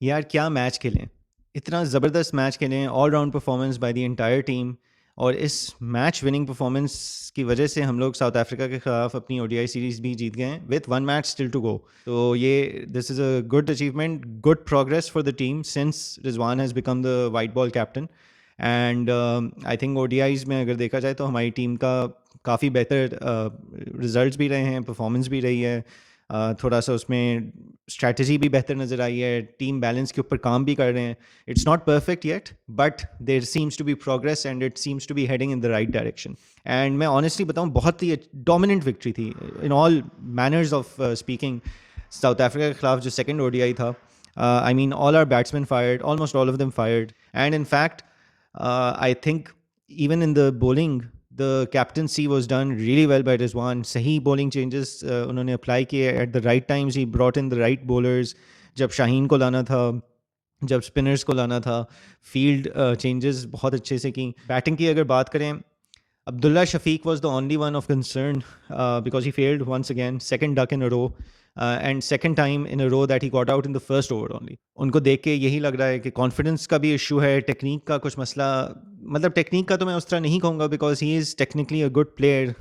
यार क्या मैच खेलें! इतना ज़बरदस्त मैच खेलें, all round performance by the entire team और इस मैच विनिंग परफॉर्मेंस की वजह से हम लोग साउथ अफ्रीका के खिलाफ अपनी ओडीआई सीरीज़ भी जीत गए हैं with 1 match still to go. तो ये this is a good achievement, good progress for the team since Rizwan has become the white ball captain and I think ODIs में अगर देखा जाए तो हमारी टीम का काफ़ी बेहतर रिजल्ट्स भी रहे हैं, परफॉर्मेंस भी रही है। थोड़ा सा उसमें स्ट्रैटेजी भी बेहतर नज़र आई है, टीम बैलेंस के ऊपर काम भी कर रहे हैं। It's not perfect yet but there seems to be progress and it seems to be heading in the right direction. And मैं ऑनेस्टली बताऊं, बहुत ही डोमिनेंट विक्ट्री थी in all manners of speaking. South Africa के खिलाफ जो second ODI था, I mean all our batsmen fired, almost all of them fired and in fact I think even in the bowling the captaincy was done really well by Rizwan. सही bowling changes उन्होंने apply किए at the right times. He brought in the right bowlers. जब शाहीन को लाना था, जब spinners को लाना था, फील्ड चेंजेस बहुत अच्छे से की। बैटिंग की अगर बात करें, Abdullah Shafiq was the only one of concern because he failed once again, second duck in a row, and second time in a row that he got out in the first over only. उनको देख के यही लग रहा है कि confidence का भी इशू है, टेक्निक का कुछ मसला। मतलब टेक्निक का तो मैं उस तरह नहीं कहूँगा because he is technically a good player,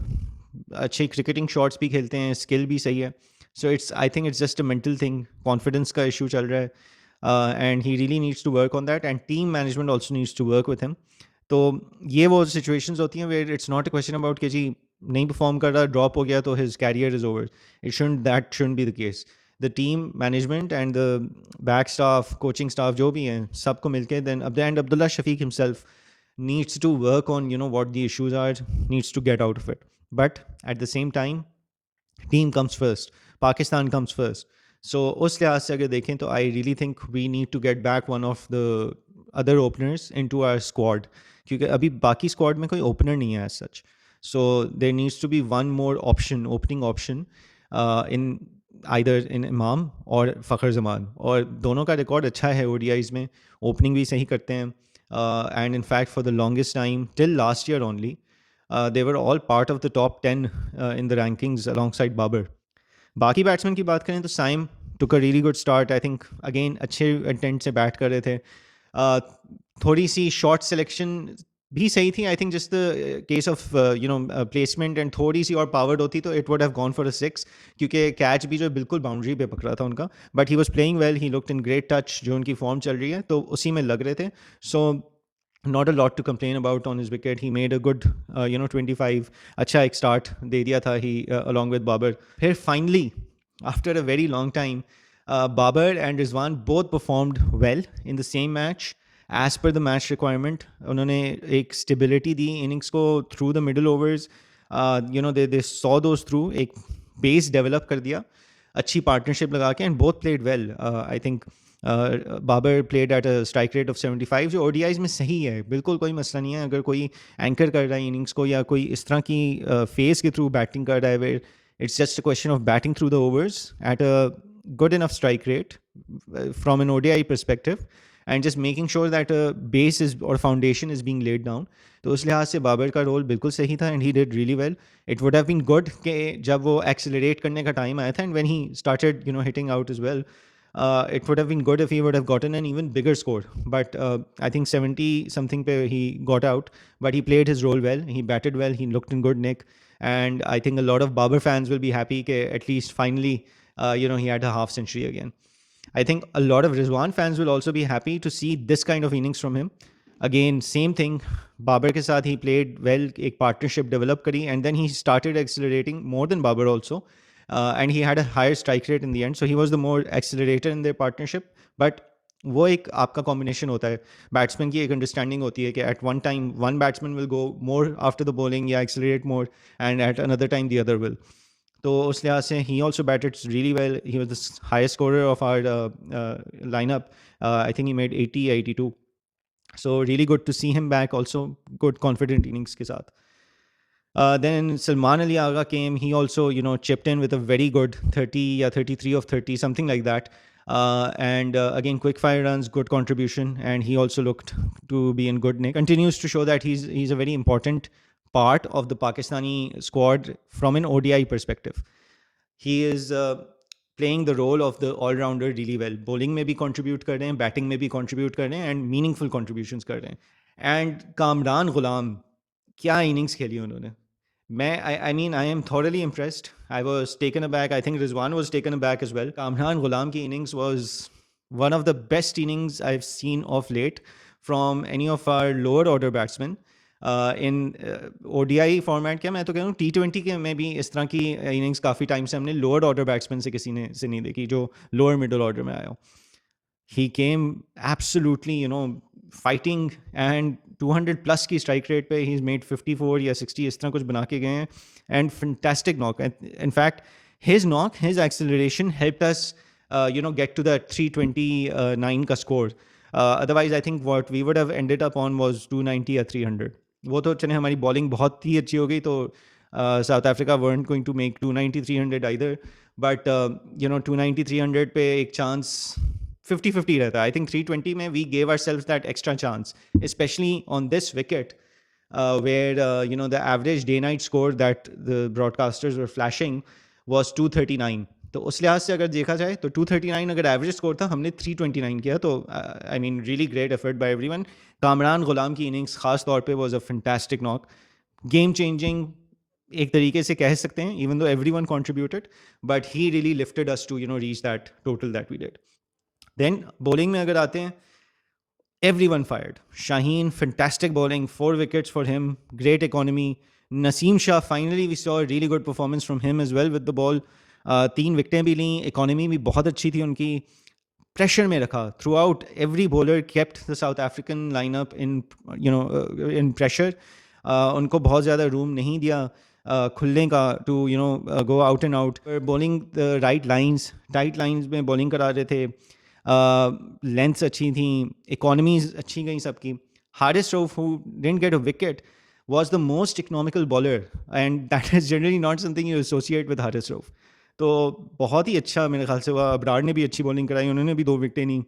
अच्छे क्रिकेटिंग शॉट्स भी खेलते हैं, स्किल भी सही है। So it's I think it's just a mental thing, confidence का इशू चल रहा है and he really needs to work on that and team management also needs to work with him. तो ये वो सिचुएशंस होती हैं where it's not a question about कि जी नहीं परफॉर्म कर रहा, ड्रॉप हो गया तो his career is over. It shouldn't be the case. The team management and the back staff, coaching staff जो भी हैं, सबको मिलके देन अब the end Abdullah Shafique himself needs to work on what the issues are, needs to get out of it. But at the same time, team comes first, Pakistan comes first. So उस लिहाज से अगर देखें तो I really think we need to get back one of the other openers into our squad, क्योंकि अभी बाकी squad में कोई opener नहीं है as such. So there needs to be one more option, opening option in either in Imam और फ़खर जमान, और दोनों का रिकॉर्ड अच्छा है ODIs में, ओपनिंग भी सही करते हैं and in fact for the longest time till last year only they were all part of the top 10 in the rankings alongside Babar. बाकी बैट्समैन की बात करें तो Saim took a really good start. I think again अच्छे intent से bat कर रहे थे। थोड़ी सी शॉट सिलेक्शन भी सही थी। I think just the case of placement and थोड़ी सी और पावर्ड होती तो it would have gone for a 6, क्योंकि कैच भी जो बिल्कुल बाउंड्री पे पकड़ा था उनका। But he was playing well, he looked in great touch, जो उनकी फॉर्म चल रही है तो उसी में लग रहे थे। सो not a lot to complain about on his wicket. He made a good 25, अच्छा एक start दे दिया था he along with Babar. फिर finally after a very long time Babar and Rizwan both performed well in the same match as per the match requirement. उन्होंने एक stability दी innings को through the middle overs. They saw those through, एक base develop कर दिया, अच्छी partnership लगा के, and both played well. I think Babar played at a strike rate of 75, जो ओडीआईज में सही है, बिल्कुल कोई मसला नहीं है। अगर कोई एंकर कर रहा है इनिंग्स को या कोई इस तरह की फेस के थ्रू बैटिंग कर रहा है where it's just a question of batting through the overs at a good enough strike rate from an ODI perspective and just making sure that a base is or foundation is being laid down. तो उस लिहाज से बाबर का role बिल्कुल सही था and he did really well. It would have been good कि जब वो accelerate करने का टाइम आया था and when he started hitting out as well, it would have been good if he would have gotten an even bigger score. But I think 70 something pe he got out, but he played his role well. He batted well. He looked in good nick. And I think a lot of Babar fans will be happy that at least finally, he had a half century again. I think a lot of Rizwan fans will also be happy to see this kind of innings from him. Again, same thing. Babar ke saath he played well, एक partnership develop करी, and then he started accelerating more than Babar also. And he had a higher strike rate in the end. So he was the more accelerator in their partnership. But वो एक आपका combination होता है, batsman की एक understanding होती है कि at one time one batsman will go more after the bowling या accelerate more and at another time the other will. तो उस लिहाज से he also batted really well. He was the highest scorer of our lineup. I think he made 80 या 82। So really good to see him back, also good confident innings के साथ। Then Salman Ali Agha came. He also, chipped in with a very good 30 or 33 of 30, something like that. And again, quick fire runs, good contribution, and he also looked to be in good nick. Continues to show that he's a very important part of the Pakistani squad from an ODI perspective. He is playing the role of the all-rounder really well. Bowling में भी contribute कर रहे हैं, batting में भी contribute कर रहे हैं and meaningful contributions कर रहे हैं. And कामरान गुलाम, क्या innings खेली उन्होंने. I mean, I am thoroughly impressed. I was taken aback. I think Rizwan was taken aback as well. Kamran Ghulam ki innings was one of the best innings I've seen of late from any of our lower order batsmen. In ODI format क्या मैं तो कह रहा हूँ T20 के में भी इस तरह की इनिंग्स काफ़ी टाइम से हमने लोअर ऑर्डर बैट्समैन से किसी ने से नहीं देखी जो लोअर मिडल ऑर्डर में आया हो. He came absolutely, fighting and 200 plus की strike rate पे he's made 54 या 60 इस तरह कुछ बना के गए हैं and fantastic knock. In fact, his knock, his acceleration helped us, get to that 329 का score. Otherwise, I think what we would have ended up on was 290 या 300. वो तो चले हमारी bowling बहुत ही अच्छी हो गई तो South Africa weren't going to make 290 300 either. But 290 300 पे एक chance 50-50 रहता है. I think 320 में we gave ourselves that extra chance, especially on this wicket, where the average day-night score that the broadcasters were flashing was 239. तो उस लिहाज से अगर देखा जाए तो 239 अगर एवरेज स्कोर था, हमने 329 किया. तो I mean really great effort by everyone. Kamran Ghulam की इनिंग्स खास तौर पे was a fantastic knock, game changing एक तरीके से कह सकते हैं, even though everyone contributed, but he really lifted us to reach that total that we did. Then bowling में अगर आते हैं, everyone fired. Shaheen, fantastic bowling, 4 wickets for him, great economy. Naseem Shah, finally we saw a really good performance from him as well with the ball. 3 विकटें भी ली, economy भी बहुत अच्छी थी उनकी. Pressure में रखा throughout. Every bowler kept the South African lineup in pressure. उनको बहुत ज़्यादा room नहीं दिया खुलने का to go out and out. Bowling the right lines, tight lines में bowling करा रहे थे. लेंथ्स अच्छी थी, इकोनॉमीज अच्छी गई सबकी. Haris Rauf, who didn't get a wicket, was the most economical bowler, and that is generally not something you associate with Haris Rauf. तो बहुत ही अच्छा मेरे ख्याल से हुआ. अब्रार ने भी अच्छी बॉलिंग कराई, उन्होंने भी 2 विकटें ली.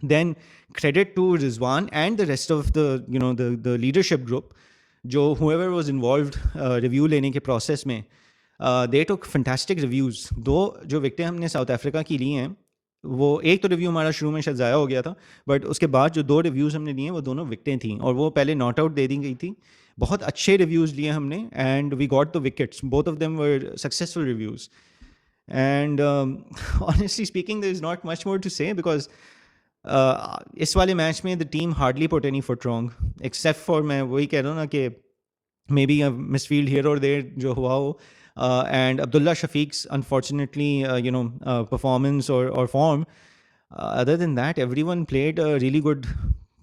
Then credit to Rizwan and the rest of the leadership group, जो whoever was involved रिव्यू लेने के प्रोसेस में, they took fantastic reviews. 2 जो विकटें हमने साउथ अफ्रीका की ली हैं, वो एक तो रिव्यू हमारा शुरू में शायद ज़ाया हो गया था, बट उसके बाद जो 2 रिव्यूज़ हमने लिए वो दोनों विकटें थी, और वो पहले नॉट आउट दे दी गई थी. बहुत अच्छे रिव्यूज़ लिए हमने and we got the wickets. Both of them were successful reviews. And honestly speaking there is not much more to say, because इस वाले मैच में the team hardly put any foot wrong, except for, मैं वही कह रहा हूँ ना कि मे बी मिसफील्ड हियर और देयर जो हुआ हो. And Abdullah Shafiq's, unfortunately, performance or form. Other than that, everyone played a really good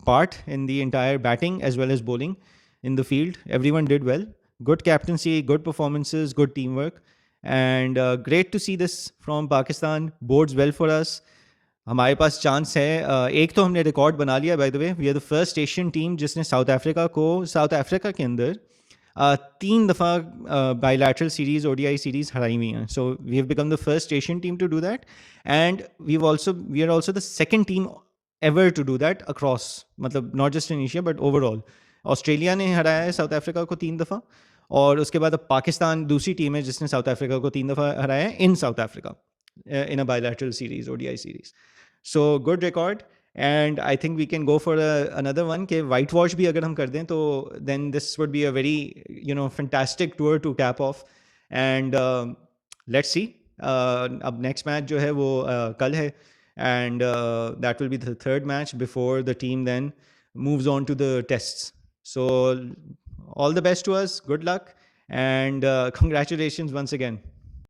part in the entire batting as well as bowling in the field. Everyone did well. Good captaincy, good performances, good teamwork. And great to see this from Pakistan. Bodes well for us. हमारे पास chance है. एक तो हमने record बना लिया, by the way. We are the first Asian team जिसने South Africa के अंदर 3 दफ़ा बायलैटरल सीरीज़, ODI सीरीज़ हराई हुई हैं. So we have become the first Asian team to do that, and we are also the second team ever to do that across, मतलब not just in Asia but overall. Australia ने हराया है south Africa को 3 दफ़ा, और उसके बाद अब पाकिस्तान दूसरी टीम है जिसने साउथ अफ्रीका को 3 दफ़ा हराया है in South Africa in a bilateral series, ODI series. So good record. And I think we can go for another one कि whitewash भी अगर हम कर दें तो then this would be a very fantastic tour to cap off. And let's see. अब next match जो है वो कल है, and that will be the 3rd match before the team then moves on to the tests. So all the best to us. Good luck, and congratulations once again.